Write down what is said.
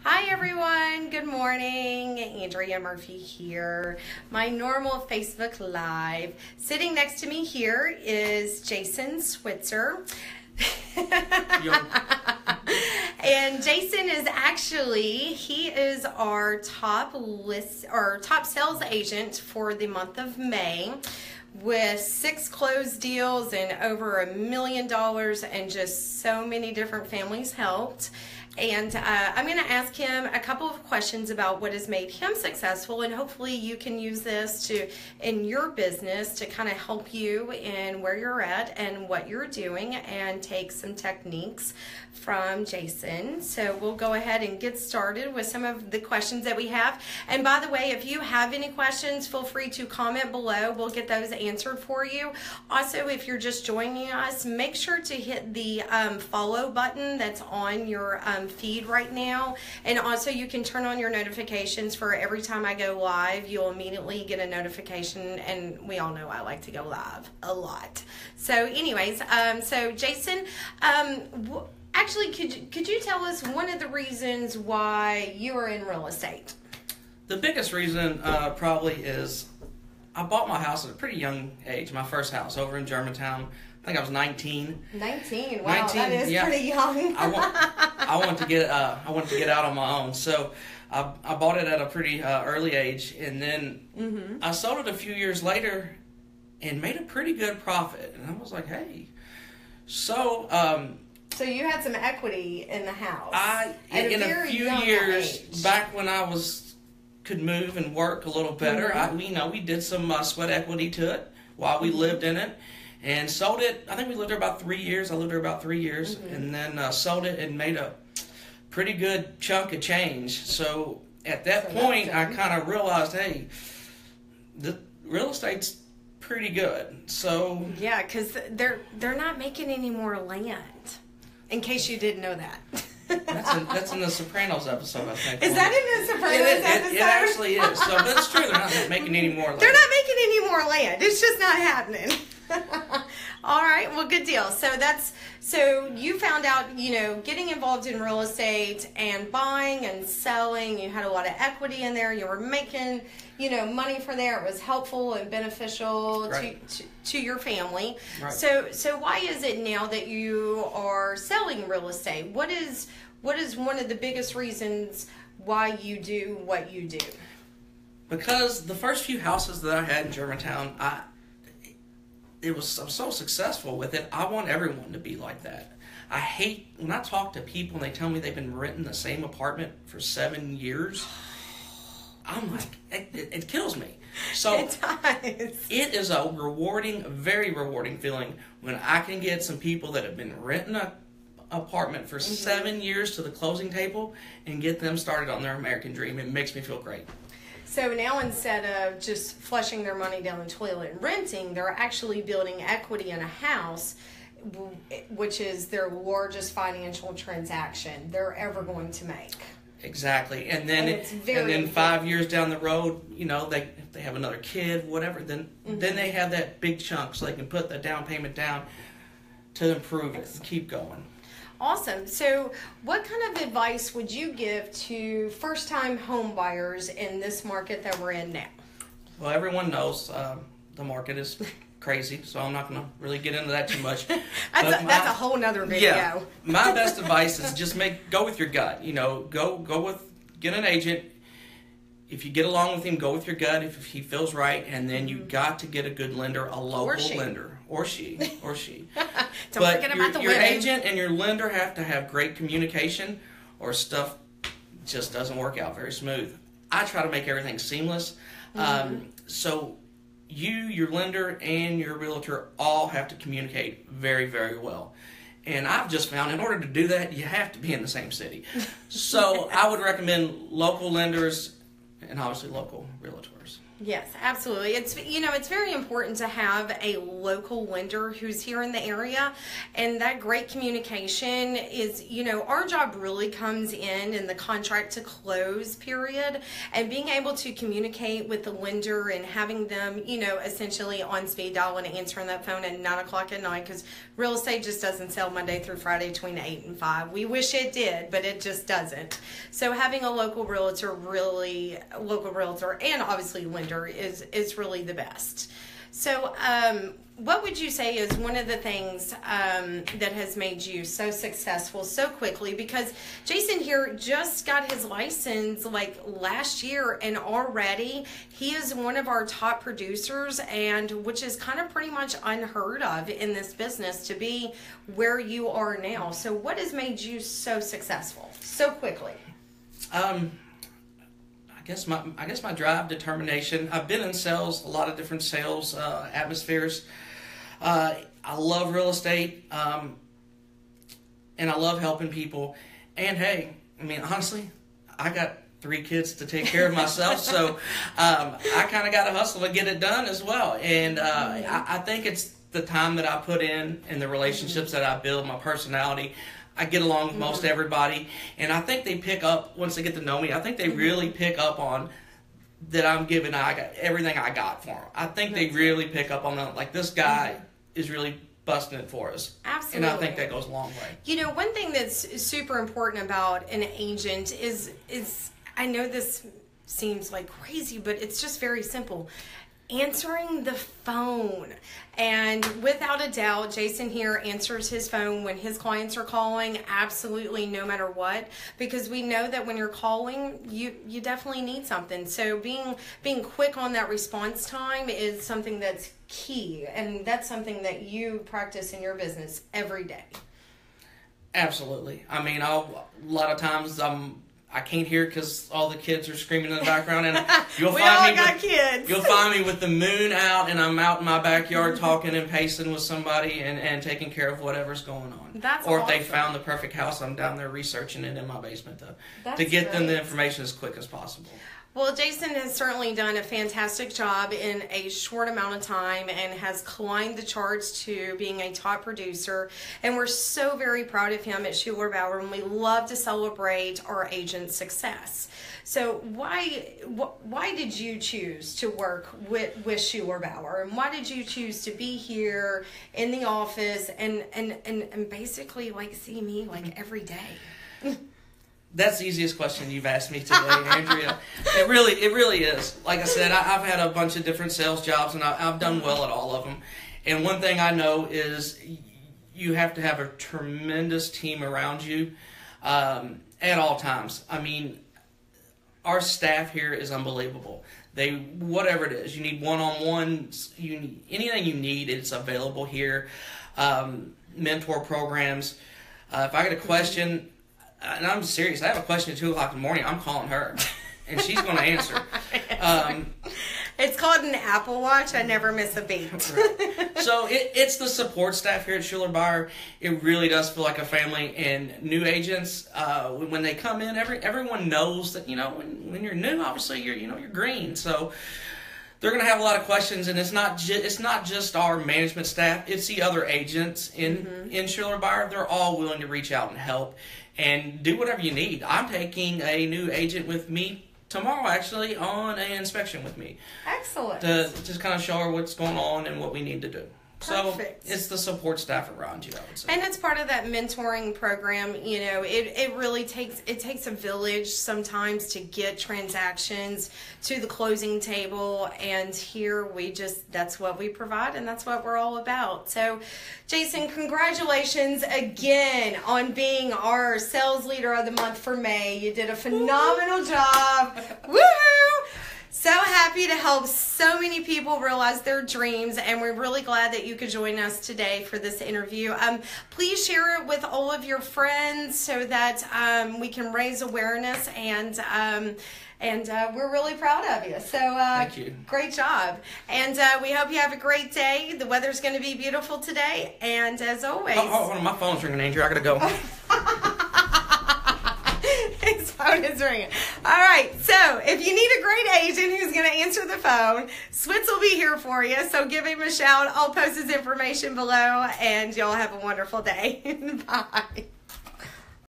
Hi everyone, good morning. Andrea Murphy here. My normal Facebook Live. Sitting next to me here is Jason Switzer. And Jason is he is our top sales agent for the month of May, with 6 closed deals and over $1 million, and just so many different families helped. And I'm going to ask him a couple of questions about what has made him successful, and hopefully you can use this in your business to kind of help you in where you're at and what you're doing, and take some techniques from Jason. So we'll go ahead and get started with some of the questions that we have. And by the way, if you have any questions, feel free to comment below. We'll get those answered for you. Also, if you're just joining us, make sure to hit the follow button that's on your feed right now. And also you can turn on your notifications for every time I go live. You'll immediately get a notification, and we all know I like to go live a lot. So anyways, so Jason, actually, could you tell us one of the reasons why you are in real estate? The biggest reason probably is I bought my house at a pretty young age. My first house over in Germantown. I think I was 19. 19. Wow, 19, that is pretty young. I wanted to get out on my own, so I bought it at a pretty early age, and then I sold it a few years later and made a pretty good profit. And I was like, hey, so. So you had some equity in the house. In a few years back when I could move and work a little better, we did some sweat equity to it while we lived in it. And sold it. I think we lived there about 3 years. I lived there about 3 years, and then sold it and made a pretty good chunk of change. So at that point, I kind of realized, hey, the real estate's pretty good. So yeah, because they're not making any more land. In case you didn't know that. That's in the Sopranos episode, I think. Is that in the Sopranos episode? It actually is. So that's true. They're not making any more land. They're not making any more land. It's just not happening. All right. Well, good deal. So you found out, getting involved in real estate and buying and selling, you had a lot of equity in there. You were making, money from there. It was helpful and beneficial to your family. Right. So why is it now that you are selling real estate? What is one of the biggest reasons why you do what you do? Because the first few houses that I had in Germantown, I'm so successful with it. I want everyone to be like that. I hate when I talk to people and they tell me they've been renting the same apartment for 7 years. I'm like, it kills me. So it does. It is a very rewarding feeling when I can get some people that have been renting an apartment for 7 years to the closing table and get them started on their American dream. It makes me feel great. So now, instead of just flushing their money down the toilet and renting, they're actually building equity in a house, which is their largest financial transaction they're ever going to make. Exactly. And then 5 years down the road, if they have another kid, whatever, then they have that big chunk so they can put the down payment down to improve it and keep going. Awesome. So what kind of advice would you give to first-time home buyers in this market that we're in now? Well, everyone knows the market is crazy, so I'm not going to really get into that too much. That's a whole nother video. Yeah, my best advice is just go with your gut. Get an agent. If you get along with him, go with your gut if he feels right, and then you got to get a good lender, a local lender. Or she. Don't But forget about the your women. agent and your lender have to have great communication, or stuff just doesn't work out very smooth. I try to make everything seamless. So your lender, and your realtor all have to communicate very, very well. And I've just found in order to do that, you have to be in the same city. So I would recommend local lenders and obviously local realtors. Yes, absolutely. It's very important to have a local lender who's here in the area, and that great communication is, our job really comes in the contract to close period, and being able to communicate with the lender and having them, essentially on speed dial and answering that phone at 9 o'clock at night, because real estate just doesn't sell Monday through Friday between 8 and 5. We wish it did, but it just doesn't. So having a local realtor and obviously lender is really the best. So what would you say is one of the things that has made you so successful so quickly? Because Jason here just got his license like last year, and already he is one of our top producers, and which is kind of pretty much unheard of in this business to be where you are now. So what has made you so successful so quickly? I guess my drive, determination. I've been in sales, a lot of different sales atmospheres. I love real estate, and I love helping people. And hey, honestly, I got 3 kids to take care of myself, so I kind of got to hustle to get it done as well. And I think it's the time that I put in and the relationships that I build, my personality. I get along with most everybody, and I think they pick up, once they get to know me, I think they really pick up on that I'm giving everything I got for them. I think they really pick up on that, like, this guy is really busting it for us. Absolutely. And I think that goes a long way. One thing that's super important about an agent is I know this seems like crazy, but it's just very simple. Answering the phone. And without a doubt, Jason here answers his phone when his clients are calling, absolutely, no matter what, because we know that when you're calling, you definitely need something. So being quick on that response time is something that's key, and that's something that you practice in your business every day. Absolutely. A lot of times I can't hear because all the kids are screaming in the background, and you'll find me with the moon out, and I'm out in my backyard talking and pacing with somebody and taking care of whatever's going on. That's or awesome. If they found the perfect house, I'm down there researching it in my basement to get them the information as quick as possible. Well, Jason has certainly done a fantastic job in a short amount of time and has climbed the charts to being a top producer. And we're so very proud of him at Schuler Bauer, and we love to celebrate our agent's success. So why did you choose to work with Schuler Bauer? And why did you choose to be here in the office and basically see me every day? That's the easiest question you've asked me today, Andrea. It really is. Like I said, I've had a bunch of different sales jobs, and I've done well at all of them. And one thing I know is you have to have a tremendous team around you at all times. Our staff here is unbelievable. Whatever it is, you need one-on-ones, anything you need, it's available here. Mentor programs. If I get a question, and I'm serious, I have a question at 2 o'clock in the morning, I'm calling her, and she's going to answer. It's called an Apple Watch. I never miss a beat. Right. So it's the support staff here at Schuler Bauer. It really does feel like a family. And new agents, when they come in, everyone knows that when you're new, obviously you're green. So they're going to have a lot of questions, and it's not just our management staff. It's the other agents in Schuler Bauer. They're all willing to reach out and help and do whatever you need. I'm taking a new agent with me tomorrow, actually, on an inspection with me. Excellent. To just kind of show her what's going on and what we need to do. Perfect. So it's the support staff around you, I would say. And it's part of that mentoring program. It really takes a village sometimes to get transactions to the closing table, and here that's what we provide, and that's what we're all about. So Jason, congratulations again on being our sales leader of the month for May. You did a phenomenal job. Woohoo! So happy to help so many people realize their dreams, and we're really glad that you could join us today for this interview. Please share it with all of your friends so that we can raise awareness, and we're really proud of you. So thank you. Great job. And we hope you have a great day. The weather's going to be beautiful today, and as always... Hold on, my phone's ringing, Andrew. I got to go. It's fine. phone is ringing. All right. So if you need a great agent who's going to answer the phone, Switz will be here for you. So give him a shout. I'll post his information below, and y'all have a wonderful day. Bye.